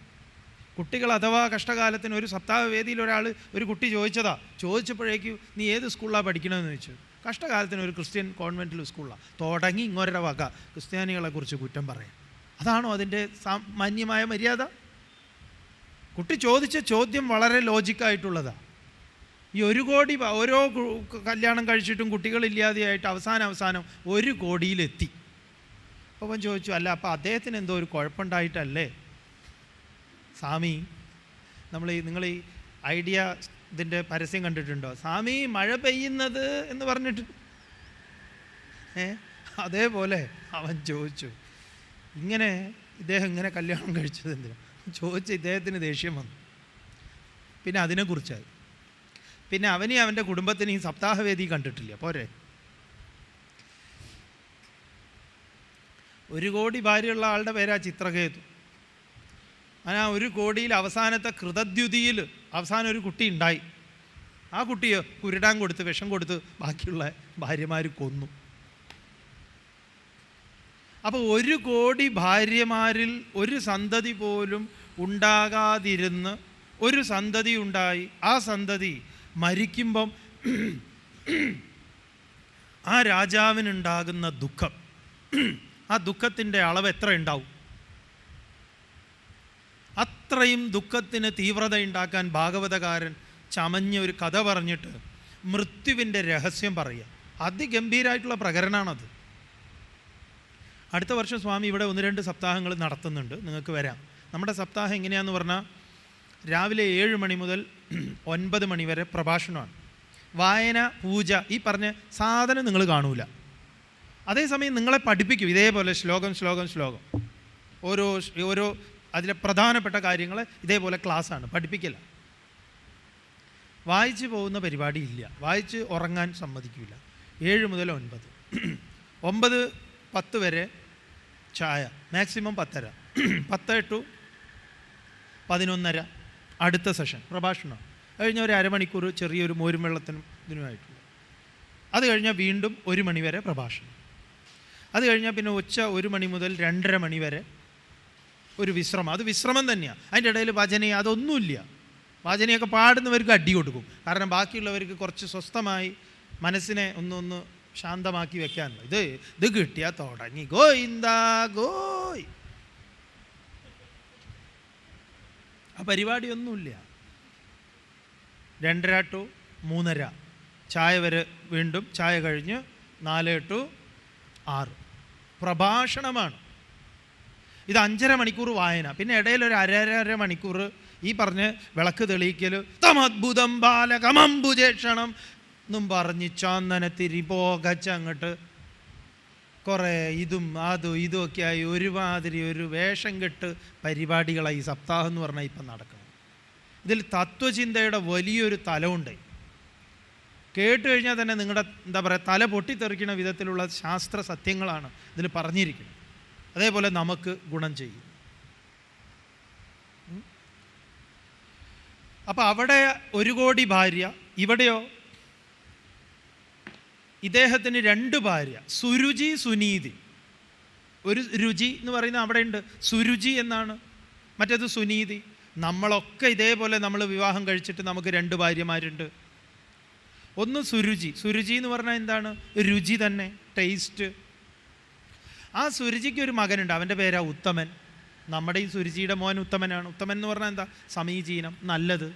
കുട്ടികൾ അഥവാ കഷ്ടകാലത്തിന് ഒരു സപ്താഹ വേദിയിൽ ഒരു കുട്ടി ചോദിച്ചപ്പോഴേക്കും നീ ഏത് സ്കൂളിലാണ് പഠിക്കണമെന്ന് ചോദിച്ചു. കഷ്ടകാലത്തിന് ഒരു ക്രിസ്ത്യൻ കോൺവെൻറ്റിൽ സ്കൂളിലാണ്. തുടങ്ങി ഇങ്ങോരുടെ വക ക്രിസ്ത്യാനികളെക്കുറിച്ച് കുറ്റം പറയാം. അതാണോ അതിൻ്റെ മാന്യമായ മര്യാദ? കുട്ടി ചോദിച്ച ചോദ്യം വളരെ ലോജിക്കായിട്ടുള്ളതാണ്. ഈ 1 കോടി ഓരോ കല്യാണം കഴിച്ചിട്ടും കുട്ടികളില്ലാതെയായിട്ട് അവസാനം 1 കോടിയിലെത്തി. അപ്പോൾ അവൻ ചോദിച്ചു, അല്ല അപ്പോൾ അദ്ദേഹത്തിന് എന്തോ ഒരു കുഴപ്പമുണ്ടായിട്ടല്ലേ സ്വാമി? നിങ്ങൾ ഈ ഐഡിയ ഇതിൻ്റെ പരസ്യം കണ്ടിട്ടുണ്ടോ? സ്വാമി മഴ പെയ്യുന്നത് എന്ന് പറഞ്ഞിട്ട് അതേപോലെ അവൻ ചോദിച്ചു, ഇദ്ദേഹം ഇങ്ങനെ കല്യാണം കഴിച്ചത് എന്തിനാ ചോദിച്ച് ഇദ്ദേഹത്തിന് ദേഷ്യം വന്നു. പിന്നെ അതിനെക്കുറിച്ചായി. പിന്നെ അവനെയും അവൻ്റെ കുടുംബത്തിനെയും സപ്താഹവേദി കണ്ടിട്ടില്ല. പോരെ, 1 കോടി ഭാര്യയുള്ള ആളുടെ പേരാ ചിത്രകേതു. ആ 1 കോടിയിൽ അവസാനത്തെ കൃതദ്യുതിയിൽ അവസാനം ഒരു കുട്ടി ഉണ്ടായി. ആ കുട്ടിയെ കുരുടാൻ കൊടുത്ത് വിഷം കൊടുത്ത് ബാക്കിയുള്ള ഭാര്യമാർ കൊന്നു. അപ്പോൾ 1 കോടി ഭാര്യമാരിൽ ഒരു സന്തതി പോലും ഉണ്ടാകാതിരുന്ന് ഒരു സന്തതി ഉണ്ടായി. ആ സന്തതി മരിക്കുമ്പം ആ രാജാവിനുണ്ടാകുന്ന ദുഃഖം, ആ ദുഃഖത്തിൻ്റെ അളവ് എത്ര ഉണ്ടാവും? അത്രയും ദുഃഖത്തിന് തീവ്രത ഉണ്ടാക്കാൻ ഭാഗവതകാരൻ ചമഞ്ഞ ഒരു കഥ പറഞ്ഞിട്ട് മൃത്യുവിൻ്റെ രഹസ്യം പറയുക. അതിഗംഭീരമായിട്ടുള്ള പ്രകരണമാണത്. അടുത്ത വർഷം സ്വാമി ഇവിടെ 1-2 സപ്താഹങ്ങൾ നടത്തുന്നുണ്ട്. നിങ്ങൾക്ക് വരാം. നമ്മുടെ സപ്താഹം എങ്ങനെയാണെന്ന് പറഞ്ഞാൽ രാവിലെ 7 മണി മുതൽ 9 മണി വരെ പ്രഭാഷണമാണ്. വായന, പൂജ, ഈ പറഞ്ഞ സാധനം നിങ്ങൾ കാണൂല. അതേസമയം നിങ്ങളെ പഠിപ്പിക്കും ഇതേപോലെ ശ്ലോകം ഓരോ അതിലെ പ്രധാനപ്പെട്ട കാര്യങ്ങൾ ഇതേപോലെ ക്ലാസ്സാണ്, പഠിപ്പിക്കില്ല. വായിച്ച് പോകുന്ന പരിപാടി ഇല്ല. വായിച്ച് ഉറങ്ങാൻ സമ്മതിക്കില്ല. 7 മുതൽ 9, 9-10 വരെ ചായ, മാക്സിമം 10:30, 10 to 11:30 അടുത്ത സെഷൻ പ്രഭാഷണം. കഴിഞ്ഞ ഒരു അരമണിക്കൂർ ചെറിയൊരു മോരും വെള്ളത്തിനും ഇതിനുമായിട്ടുള്ള. അത് കഴിഞ്ഞാൽ വീണ്ടും 1 മണി വരെ പ്രഭാഷണം. അത് കഴിഞ്ഞാൽ പിന്നെ ഉച്ച 1 മണി മുതൽ 2:30 മണി വരെ ഒരു വിശ്രമം. അത് വിശ്രമം തന്നെയാണ്. അതിൻ്റെ ഇടയിൽ ഭജന അതൊന്നുമില്ല. ഭജനയൊക്കെ പാടുന്നവർക്ക് അടി കൊടുക്കും. കാരണം ബാക്കിയുള്ളവർക്ക് കുറച്ച് സ്വസ്ഥമായി മനസ്സിനെ ഒന്ന് ശാന്തമാക്കി വെക്കാനുള്ള ഇത് കിട്ടിയാൽ തുടങ്ങി ഗോയിന്ദാ ഗോയ്. ആ പരിപാടിയൊന്നുമില്ല. 2:30 to 3:30 ചായ വരെ, വീണ്ടും ചായ കഴിഞ്ഞ് 4 to 6 പ്രഭാഷണമാണ്. ഇത് 5.5 മണിക്കൂർ വായന. പിന്നെ ഇടയിൽ ഒരു 1.5 മണിക്കൂർ ഈ പറഞ്ഞ് വിളക്ക് തെളിയിക്കൽ, തമദ്ഭുതം ബാലകമംബുജേക്ഷണം എന്നും പറഞ്ഞ് ചന്ദനത്തിരി പോകച്ച് അങ്ങോട്ട് കുറേ ഇതും അതും ഇതുമൊക്കെ ആയി ഒരുമാതിരി ഒരു വേഷം കെട്ട് പരിപാടികളായി ഈ സപ്താഹം എന്ന് പറഞ്ഞാൽ ഇപ്പം നടക്കണം. ഇതിൽ തത്വചിന്തയുടെ വലിയൊരു തലമുണ്ട്. കേട്ട് കഴിഞ്ഞാൽ തന്നെ നിങ്ങളുടെ എന്താ പറയുക തല പൊട്ടിത്തെറിക്കുന്ന വിധത്തിലുള്ള ശാസ്ത്ര സത്യങ്ങളാണ് ഇതിൽ പറഞ്ഞിരിക്കുന്നത്. അതേപോലെ നമുക്ക് ഗുണം ചെയ്യും. അപ്പം അവിടെ 1 കോടി ഭാര്യ, ഇവിടെയോ ഇദ്ദേഹത്തിന് 2 ഭാര്യ, സുരുചി സുനീതി. ഒരു രുചി എന്ന് പറയുന്നത് അവിടെ ഉണ്ട്, സുരുചി എന്നാണ്, മറ്റേത് സുനീതി. നമ്മളൊക്കെ ഇതേപോലെ നമ്മൾ വിവാഹം കഴിച്ചിട്ട് നമുക്ക് 2 ഭാര്യമാരുണ്ട്. ഒന്ന് സുരുചി. സുരുചി എന്ന് പറഞ്ഞാൽ എന്താണ്? രുചി തന്നെ, ടേസ്റ്റ്. ആ സുരുചിക്ക് ഒരു മകനുണ്ട്, അവൻ്റെ പേരാ ഉത്തമൻ. നമ്മുടെ ഈ സുരുചിയുടെ മോൻ ഉത്തമനാണ്. ഉത്തമൻ എന്ന് പറഞ്ഞാൽ എന്താ? സമീചീനം, നല്ലത്.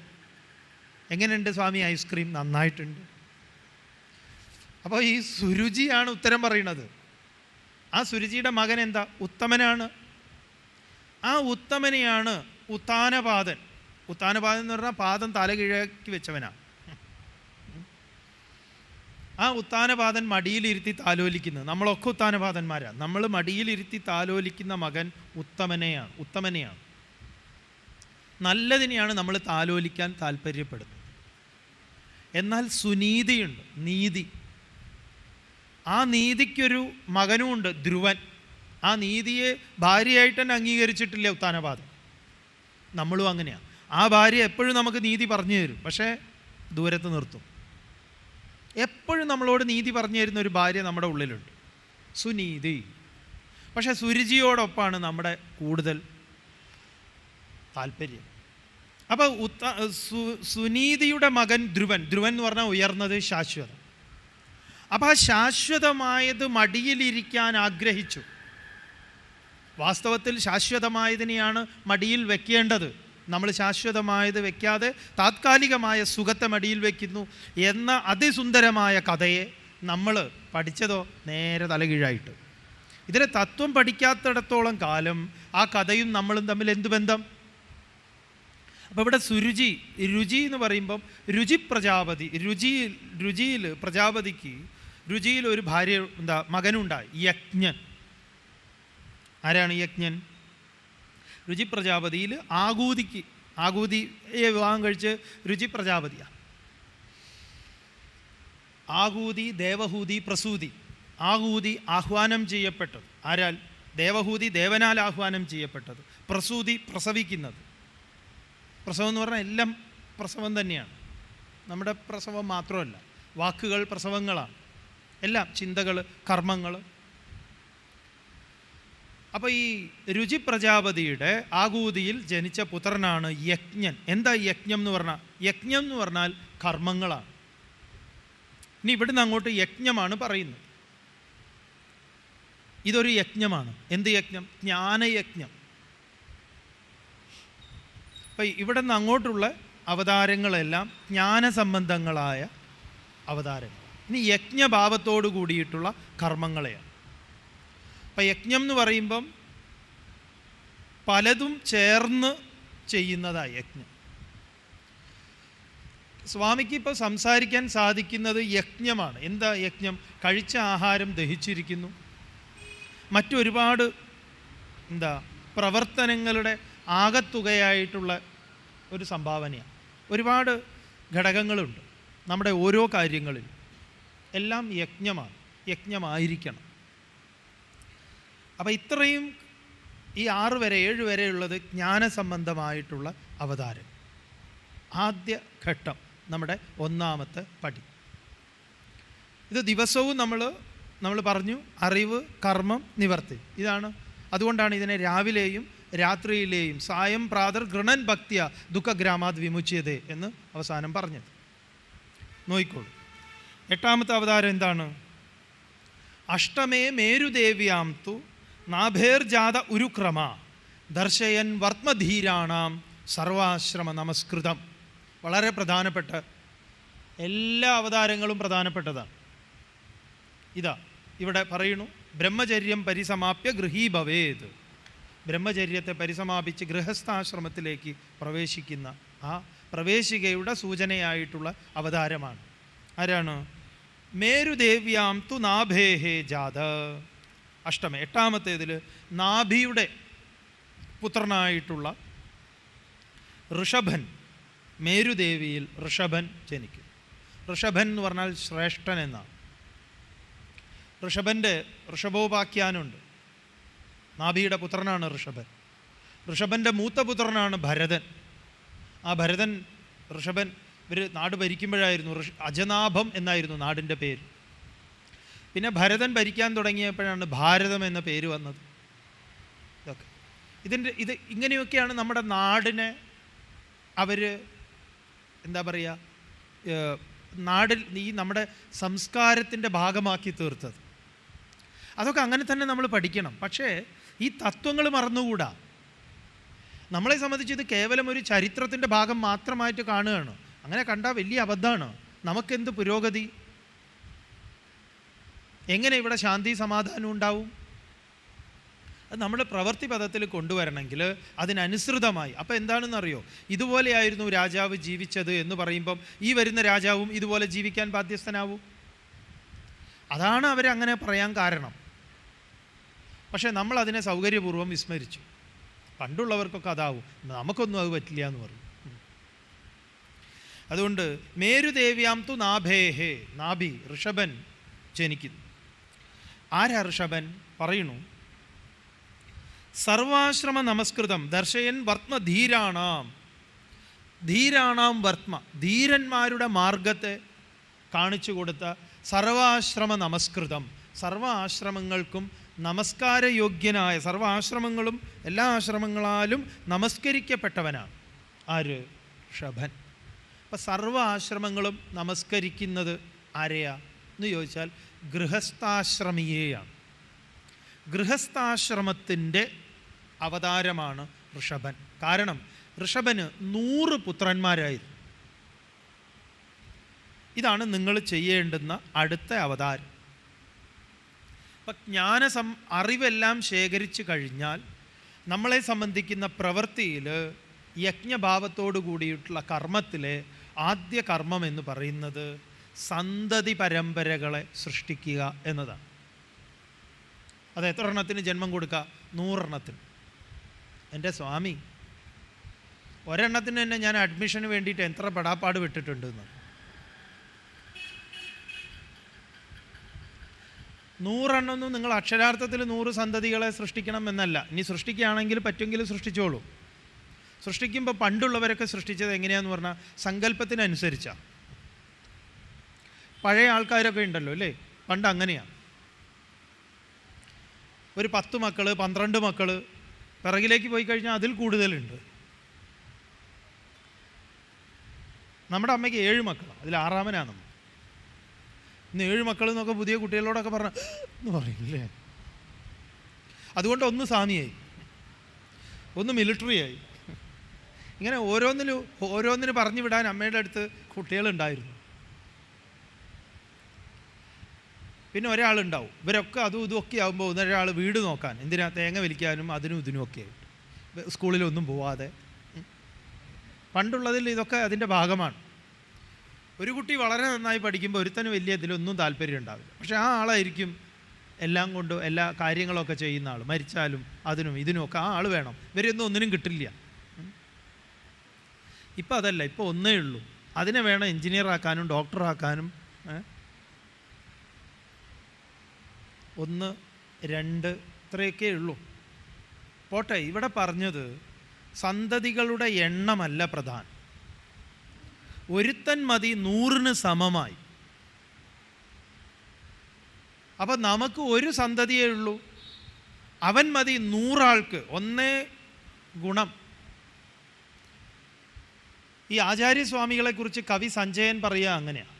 എങ്ങനെയുണ്ട് സ്വാമി ഐസ്ക്രീം? നന്നായിട്ടുണ്ട്. അപ്പോൾ ഈ സുരുചിയാണ് ഉത്തരം പറയുന്നത്. ആ സുരുചിയുടെ മകൻ എന്താ? ഉത്തമനാണ്. ആ ഉത്തമനെയാണ് ഉത്താനപാദൻ. ഉത്താനപാദൻ എന്ന് പറഞ്ഞാൽ പാദം തല കീഴാക്കി വെച്ചവനാണ്. ആ ഉത്താനപാദൻ മടിയിലിരുത്തി താലോലിക്കുന്നത്. നമ്മളൊക്കെ ഉത്താനപാദന്മാരാണ്. നമ്മൾ മടിയിലിരുത്തി താലോലിക്കുന്ന മകൻ ഉത്തമനെയാണ്. നല്ലതിനെയാണ് നമ്മൾ താലോലിക്കാൻ താല്പര്യപ്പെടുന്നത്. എന്നാൽ സുനീതിയുണ്ട്, നീതി. ആ നീതിക്കൊരു മകനുമുണ്ട്, ധ്രുവൻ. ആ നീതിയെ ഭാര്യയായിട്ട് തന്നെ അംഗീകരിച്ചിട്ടില്ല ഉത്താനപാദൻ. നമ്മളും അങ്ങനെയാണ്. ആ ഭാര്യ എപ്പോഴും നമുക്ക് നീതി പറഞ്ഞു തരും, പക്ഷേ ദൂരത്ത് നിർത്തും. എപ്പോഴും നമ്മളോട് നീതി പറഞ്ഞു തരുന്ന ഒരു ഭാര്യ നമ്മുടെ ഉള്ളിലുണ്ട്, സുനീതി. പക്ഷേ സുരുചിയോടൊപ്പമാണ് നമ്മുടെ കൂടുതൽ താല്പര്യം. അപ്പോൾ സുനീതിയുടെ മകൻ ധ്രുവൻ. ധ്രുവൻ എന്ന് പറഞ്ഞാൽ ഉയർന്നത്, ശാശ്വതം. അപ്പോൾ ആ ശാശ്വതമായത് മടിയിലിരിക്കാൻ ആഗ്രഹിച്ചു. വാസ്തവത്തിൽ ശാശ്വതമായതിനെയാണ് മടിയിൽ വെക്കേണ്ടത്. നമ്മൾ ശാശ്വതമായത് വെക്കാതെ താത്കാലികമായ സുഖത്തെ മടിയിൽ വയ്ക്കുന്നു എന്ന അതിസുന്ദരമായ കഥയെ നമ്മൾ പഠിച്ചതോ നേരെ തലകീഴായിട്ട്. ഇതിലെ തത്വം പഠിക്കാത്തിടത്തോളം കാലം ആ കഥയും നമ്മളും തമ്മിൽ എന്ത് ബന്ധം? അപ്പോൾ ഇവിടെ സുരുചി, രുചി എന്ന് പറയുമ്പം രുചി പ്രജാപതി. രുചിയിൽ പ്രജാപതിക്ക് രുചിയിൽ ഒരു ഭാര്യ മകനുണ്ടായി, യജ്ഞൻ. ആരാണ് യജ്ഞൻ? രുചി പ്രജാപതിയിൽ ആകൂതിയെ വിവാഹം കഴിച്ച് രുചി പ്രജാപതിയാണ്. ആകൂതി, ദേവഹൂതി, പ്രസൂതി. ആകൂതി ആഹ്വാനം ചെയ്യപ്പെട്ടത് ആരാൽ? ദേവഹൂതി ദേവനാൽ ആഹ്വാനം ചെയ്യപ്പെട്ടത്. പ്രസൂതി പ്രസവിക്കുന്നത്. പ്രസവം എന്ന് പറഞ്ഞാൽ എല്ലാം പ്രസവം തന്നെയാണ്. നമ്മുടെ പ്രസവം മാത്രമല്ല, വാക്കുകൾ പ്രസവങ്ങളാണ്, എല്ലാം ചിന്തകൾ, കർമ്മങ്ങൾ. അപ്പോൾ ഈ രുചി പ്രജാപതിയുടെ ആകൂതിയിൽ ജനിച്ച പുത്രനാണ് യജ്ഞൻ. എന്താ യജ്ഞം എന്ന് പറഞ്ഞാൽ? യജ്ഞം എന്ന് പറഞ്ഞാൽ കർമ്മങ്ങളാണ്. ഇനി ഇവിടുന്ന് അങ്ങോട്ട് യജ്ഞമാണ് പറയുന്നത്. ഇതൊരു യജ്ഞമാണ്. എന്ത് യജ്ഞം? ജ്ഞാനയജ്ഞം. അപ്പം ഇവിടെ നിന്ന് അങ്ങോട്ടുള്ള അവതാരങ്ങളെല്ലാം ജ്ഞാനസംബന്ധങ്ങളായ അവതാരങ്ങൾ. ഇനി യജ്ഞഭാവത്തോടു കൂടിയിട്ടുള്ള കർമ്മങ്ങളെയാണ്. അപ്പം യജ്ഞം എന്ന് പറയുമ്പം പലതും ചേർന്ന് ചെയ്യുന്നതാണ് യജ്ഞം. സ്വാമിക്ക് ഇപ്പോൾ സംസാരിക്കാൻ സാധിക്കുന്നത് യജ്ഞമാണ്. എന്താ യജ്ഞം? കഴിച്ച ആഹാരം ദഹിച്ചിരിക്കുന്നു. മറ്റൊരുപാട് പ്രവർത്തനങ്ങളുടെ ആകത്തുകയായിട്ടുള്ള ഒരു സംഭാവനയാണ്. ഒരുപാട് ഘടകങ്ങളുണ്ട് നമ്മുടെ ഓരോ കാര്യങ്ങളിലും. എല്ലാം യജ്ഞമാണ്, യജ്ഞമായിരിക്കണം. അപ്പോൾ ഇത്രയും ഈ 6 വരെ 7 വരെയുള്ളത് ജ്ഞാനസംബന്ധമായിട്ടുള്ള അവതാരം. ആദ്യ ഘട്ടം, നമ്മുടെ 1ാമത്തെ പടി. ഇത് ദിവസവും നമ്മൾ പറഞ്ഞു, അറിവ്, കർമ്മം, നിവർത്തി. ഇതാണ്. അതുകൊണ്ടാണ് ഇതിനെ രാവിലെയും രാത്രിയിലെയും സായം പ്രാതർ ഗൃണൻ ഭക്തിയ ദുഃഖഗ്രാമാത് വിമുച്യതേ എന്ന് അവസാനം പറഞ്ഞത്. നോയിക്കോളൂ. 8ാമത്തെ അവതാരം എന്താണ്? അഷ്ടമേ മേരുദേവ്യാം തു നാഭേർജാത ഉരുക്രമ ദർശയൻ വർമ്മധീരാണാം സർവാശ്രമ നമസ്കൃതം. വളരെ പ്രധാനപ്പെട്ട, എല്ലാ അവതാരങ്ങളും പ്രധാനപ്പെട്ടതാണ്. ഇതാ ഇവിടെ പറയുന്നു, ബ്രഹ്മചര്യം പരിസമാപ്യ ഗൃഹീ ഭവേത്. ബ്രഹ്മചര്യത്തെ പരിസമാപിച്ച് ഗൃഹസ്ഥാശ്രമത്തിലേക്ക് പ്രവേശിക്കുന്ന ആ പ്രവേശികയുടെ സൂചനയായിട്ടുള്ള അവതാരമാണ്. ആരാണ്? മേരുദേവ്യാം തു നാഭേഹേ ജാത. അഷ്ടമം. എട്ടാമത്തേതിൽ നാഭിയുടെ പുത്രനായിട്ടുള്ള ഋഷഭൻ, മേരുദേവിയിൽ ഋഷഭൻ ജനിക്കും. ഋഷഭൻ എന്ന് പറഞ്ഞാൽ ശ്രേഷ്ഠൻ എന്നാണ്. ഋഷഭോപാഖ്യാനുണ്ട്. നാഭിയുടെ പുത്രനാണ് ഋഷഭൻ. ഋഷഭൻ്റെ മൂത്ത പുത്രനാണ് ഭരതൻ. ആ ഋഷഭൻ ഇവർ നാട് ഭരിക്കുമ്പോഴായിരുന്നു അജനാഭം എന്നായിരുന്നു നാടിൻ്റെ പേര്. പിന്നെ ഭരതൻ ഭരിക്കാൻ തുടങ്ങിയപ്പോഴാണ് ഭാരതം എന്ന പേര് വന്നത്. ഇത് ഇങ്ങനെയൊക്കെയാണ് നമ്മുടെ നാടിനെ അവർ എന്താ പറയുക, നാടിൽ ഈ നമ്മുടെ സംസ്കാരത്തിൻ്റെ ഭാഗമാക്കി തീർത്തത്. അതൊക്കെ അങ്ങനെ തന്നെ നമ്മൾ പഠിക്കണം. പക്ഷേ ഈ തത്വങ്ങൾ മറന്നുകൂടാ. നമ്മളെ സംബന്ധിച്ച് ഇത് കേവലം ഒരു ചരിത്രത്തിൻ്റെ ഭാഗം മാത്രമായിട്ട് കാണുകയാണ്. അങ്ങനെ കണ്ടാൽ വലിയ അബദ്ധമാണ്. നമുക്കെന്ത് പുരോഗതി? എങ്ങനെ ഇവിടെ ശാന്തി സമാധാനം ഉണ്ടാവും? അത് നമ്മുടെ പ്രവൃത്തി പദത്തിൽ കൊണ്ടുവരണമെങ്കിൽ അതിനനുസൃതമായി. അപ്പോൾ എന്താണെന്നറിയോ, ഇതുപോലെയായിരുന്നു രാജാവ് ജീവിച്ചത് എന്ന് പറയുമ്പം ഈ വരുന്ന രാജാവും ഇതുപോലെ ജീവിക്കാൻ ബാധ്യസ്ഥനാവും. അതാണ് അവരങ്ങനെ പറയാൻ കാരണം. പക്ഷേ നമ്മൾ അതിനെ സൗകര്യപൂർവ്വം വിസ്മരിച്ചു. പണ്ടുള്ളവർക്കൊക്കെ അതാവും, നമുക്കൊന്നും അത് പറ്റില്ല എന്ന് പറയും. അതുകൊണ്ട് മേരുദേവ്യാം തു നാഭേഹേ, നാഭി ഋഷഭൻ ജനിക്കുന്നു. ആരാ ഋഷഭൻ? പറയണു, സർവാശ്രമ നമസ്കൃതം ദർശയൻ വർത്മ ധീരാണാം. ധീരാണാം വർത്മ, ധീരന്മാരുടെ മാർഗത്തെ കാണിച്ചു കൊടുത്ത സർവാശ്രമ നമസ്കൃതം, സർവ ആശ്രമങ്ങൾക്കും നമസ്കാരയോഗ്യനായ, സർവ ആശ്രമങ്ങളും എല്ലാ ആശ്രമങ്ങളാലും നമസ്കരിക്കപ്പെട്ടവനാണ് ആര്? ഋഷഭൻ. അപ്പം സർവ ആശ്രമങ്ങളും നമസ്കരിക്കുന്നത് ആരെയാ എന്ന് ചോദിച്ചാൽ ഗൃഹസ്ഥാശ്രമിയെയാണ്. ഗൃഹസ്ഥാശ്രമത്തിൻ്റെ അവതാരമാണ് ഋഷഭൻ. കാരണം ഋഷഭന് 100 പുത്രന്മാരായിരുന്നു. ഇതാണ് നിങ്ങൾ ചെയ്യേണ്ടുന്ന അടുത്ത അവതാരം. അപ്പം അറിവെല്ലാം ശേഖരിച്ചു കഴിഞ്ഞാൽ നമ്മളെ സംബന്ധിക്കുന്ന പ്രവൃത്തിയിൽ യജ്ഞഭാവത്തോടു കൂടിയിട്ടുള്ള കർമ്മത്തിലെ ആദ്യ കർമ്മം എന്ന് പറയുന്നത് സന്തതി പരമ്പരകളെ സൃഷ്ടിക്കുക എന്നതാണ്. അത് എത്ര എണ്ണത്തിന് ജന്മം കൊടുക്കുക? 100 എണ്ണത്തിന്. എൻ്റെ സ്വാമി, ഒരെണ്ണത്തിന് തന്നെ ഞാൻ അഡ്മിഷന് വേണ്ടിയിട്ട് എത്ര പെടാപ്പാട് വിട്ടിട്ടുണ്ടെന്ന്. 100 എണ്ണമൊന്നും നിങ്ങൾ അക്ഷരാർത്ഥത്തിൽ 100 സന്തതികളെ സൃഷ്ടിക്കണം എന്നല്ല. ഇനി സൃഷ്ടിക്കുകയാണെങ്കിൽ പറ്റുമെങ്കിൽ സൃഷ്ടിച്ചോളൂ. സൃഷ്ടിക്കുമ്പോൾ പണ്ടുള്ളവരൊക്കെ സൃഷ്ടിച്ചത് എങ്ങനെയാന്ന് പറഞ്ഞാൽ സങ്കല്പത്തിനനുസരിച്ചാണ്. പഴയ ആൾക്കാരൊക്കെ ഉണ്ടല്ലോ അല്ലേ, പണ്ട് അങ്ങനെയാണ്. ഒരു 10 മക്കൾ 12 മക്കൾ, പിറകിലേക്ക് പോയി കഴിഞ്ഞാൽ അതിൽ കൂടുതലുണ്ട്. നമ്മുടെ അമ്മയ്ക്ക് 7 മക്കളാണ്, അതിൽ 6ാമനാണ് നമ്മൾ. ഇന്ന് 7 മക്കൾ എന്നൊക്കെ പുതിയ കുട്ടികളോടൊക്കെ പറഞ്ഞ എന്ന് പറയില്ലേ. അതുകൊണ്ട് ഒന്ന് സ്വാമിയായി, ഒന്ന് മിലിറ്ററിയായി. ഇങ്ങനെ ഓരോന്നിന് പറഞ്ഞു വിടാൻ അമ്മയുടെ അടുത്ത് കുട്ടികളുണ്ടായിരുന്നു. പിന്നെ ഒരാളുണ്ടാവും, ഇവരൊക്കെ അതും ഇതുമൊക്കെ ആകുമ്പോൾ ഒരാൾ വീട് നോക്കാൻ, എന്തിനാ തേങ്ങ വലിക്കാനും അതിനും ഇതിനുമൊക്കെ ആയിട്ട്, സ്കൂളിലൊന്നും പോവാതെ. പണ്ടുള്ളതിൽ ഇതൊക്കെ അതിൻ്റെ ഭാഗമാണ്. ഒരു കുട്ടി വളരെ നന്നായി പഠിക്കുമ്പോൾ ഒരുത്തന് വലിയ ഇതിലൊന്നും താല്പര്യം ഉണ്ടാവില്ല. പക്ഷെ ആ ആളായിരിക്കും എല്ലാം കൊണ്ടും എല്ലാ കാര്യങ്ങളൊക്കെ ചെയ്യുന്ന ആൾ. മരിച്ചാലും അതിനും ഇതിനുമൊക്കെ ആ ആൾ വേണം. ഇവരൊന്നും ഒന്നിനും കിട്ടില്ല. ഇപ്പം അതല്ല, ഇപ്പോൾ ഒന്നേ ഉള്ളൂ. അതിനെ വേണം എൻജിനീയറാക്കാനും ഡോക്ടറാക്കാനും. 1, 2 ഇത്രയൊക്കെ ഉള്ളൂ. പോട്ടെ, ഇവിടെ പറഞ്ഞത് സന്തതികളുടെ എണ്ണമല്ല പ്രധാനം. ഒരുത്തൻ മതി 100ന് സമമായി. അപ്പം നമുക്ക് ഒരു സന്തതിയേ ഉള്ളൂ, അവൻ മതി 100 ആൾക്ക്. ഒന്നേ ഗുണം. ഈ ആചാര്യസ്വാമികളെക്കുറിച്ച് കവി സഞ്ജയൻ പറയുക അങ്ങനെയാണ്,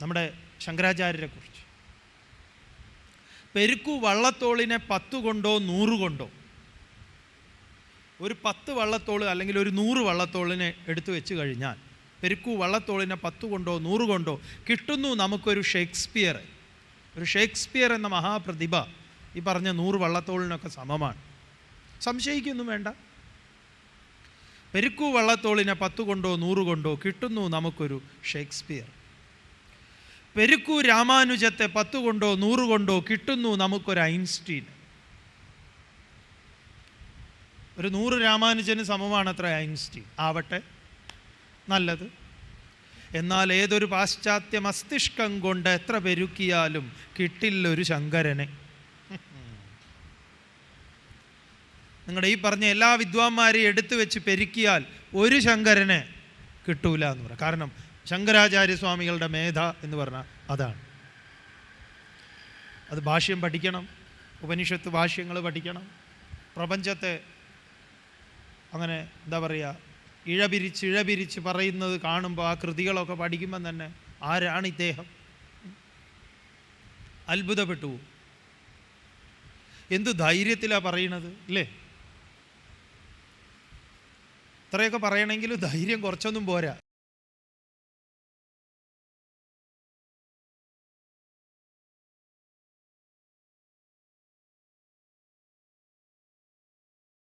നമ്മുടെ ശങ്കരാചാര്യരെ കുറിച്ച്. പെരുക്കു വള്ളത്തോളിനെ 10 കൊണ്ടോ 100 കൊണ്ടോ, ഒരു 10 വള്ളത്തോൾ അല്ലെങ്കിൽ ഒരു 100 വള്ളത്തോളിനെ എടുത്തു വെച്ച് കഴിഞ്ഞാൽ പെരുക്കു വള്ളത്തോളിനെ 10 കൊണ്ടോ 100 കൊണ്ടോ കിട്ടുന്നു നമുക്കൊരു ഷേക്സ്പിയർ. ഒരു ഷേക്സ്പിയർ എന്ന മഹാപ്രതിഭ ഈ പറഞ്ഞ 100 വള്ളത്തോളിനൊക്കെ സമമാണ്. സംശയിക്കൊന്നും വേണ്ട. പെരുക്കു വള്ളത്തോളിനെ 10 കൊണ്ടോ 100 കൊണ്ടോ കിട്ടുന്നു നമുക്കൊരു ഷേക്സ്പിയർ. പെരുക്കൂ രാമാനുജത്തെ 10 കൊണ്ടോ 100 കൊണ്ടോ കിട്ടുന്നു നമുക്കൊരു ഐൻസ്റ്റീൻ. ഒരു 100 രാമാനുജന് സമമാണത്ര ഐൻസ്റ്റീൻ. ആവട്ടെ, നല്ലത്. എന്നാൽ ഏതൊരു പാശ്ചാത്യ മസ്തിഷ്കം കൊണ്ട് എത്ര പെരുക്കിയാലും കിട്ടില്ലൊരു ശങ്കരനെ. നിങ്ങളുടെ ഈ പറഞ്ഞ എല്ലാ വിദ്വാന്മാരെയും എടുത്തു വെച്ച് പെരുക്കിയാൽ ഒരു ശങ്കരനെ കിട്ടൂല എന്ന് പറയാം. കാരണം ശങ്കരാചാര്യസ്വാമികളുടെ മേധ എന്ന് പറഞ്ഞാൽ അതാണ്. അത് ഭാഷ്യം പഠിക്കണം, ഉപനിഷത്ത് ഭാഷ്യങ്ങൾ പഠിക്കണം. പ്രപഞ്ചത്തെ അങ്ങനെ എന്താ പറയുക, ഇഴപിരിച്ച് പറയുന്നത് കാണുമ്പോൾ ആ കൃതികളൊക്കെ പഠിക്കുമ്പം തന്നെ ആരാണ് ഇദ്ദേഹം അത്ഭുതപ്പെട്ടു പോകും. എന്തു ധൈര്യത്തിലാണ് പറയണത് അല്ലേ? ഇത്രയൊക്കെ പറയണമെങ്കിൽ ധൈര്യം കുറച്ചൊന്നും പോരാ.